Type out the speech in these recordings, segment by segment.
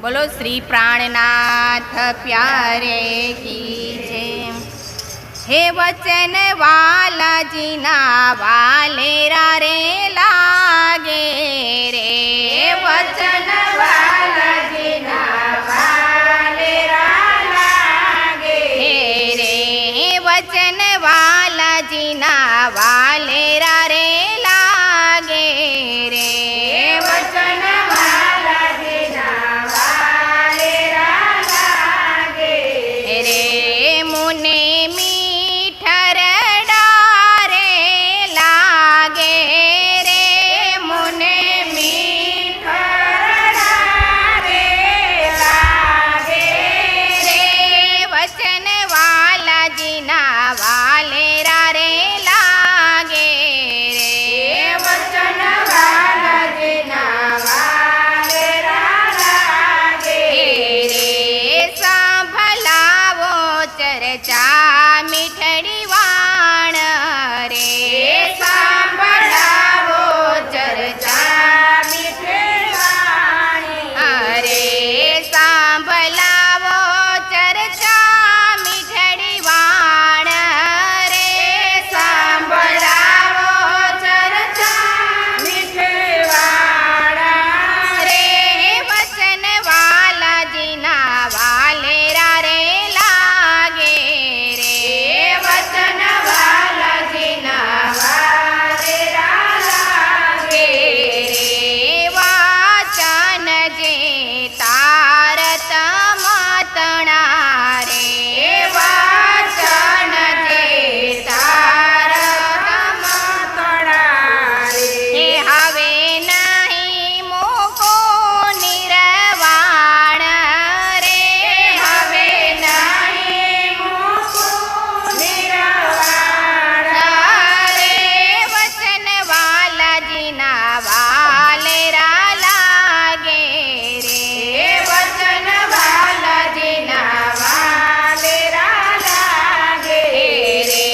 बोलो श्री प्राणनाथ प्यारे की जय। हे वचन वाला जीना वालेरा रे लागे रे, वचन वाला जीना वालेरा लागे रे, वचन वाला जीना वालेरा रे लागे रे, वचन वाला जीना वालेरा लागे रे। मुने मीठर डारे लागे रे, मुने मीठर डारे लागे रे, वचन वाला जीना वालेरा रे लागे रे, वचन वाला जीना वालेरा लागे रे। सांभलावो चर्चा मीठड़ी वाण रे, सांभलावो चर्चा मीठड़ी वाण अरे, सांभलावो चर्चा मीठड़ी वाण रे, सांभलावो चर्चा मीठड़ी वाण रे, वचन वाला जीना वालेरा रे लागे रे, वचन वाला जीना वालेरा लागे रे। वाचन जे तारत मतणा रे, वाचन जे तारत मतणा रे। हवे नहीं मोको निर्वाण रे, हवे नहीं मोको निर्वाण रे, वचन वाला जीना वालेरा लागे रे, वचन वाला जीना वालेरा लागे रे।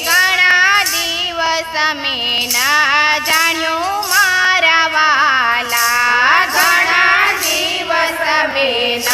घणा दिवस में न जाण्यो मारा वाला, घणा दिवस में न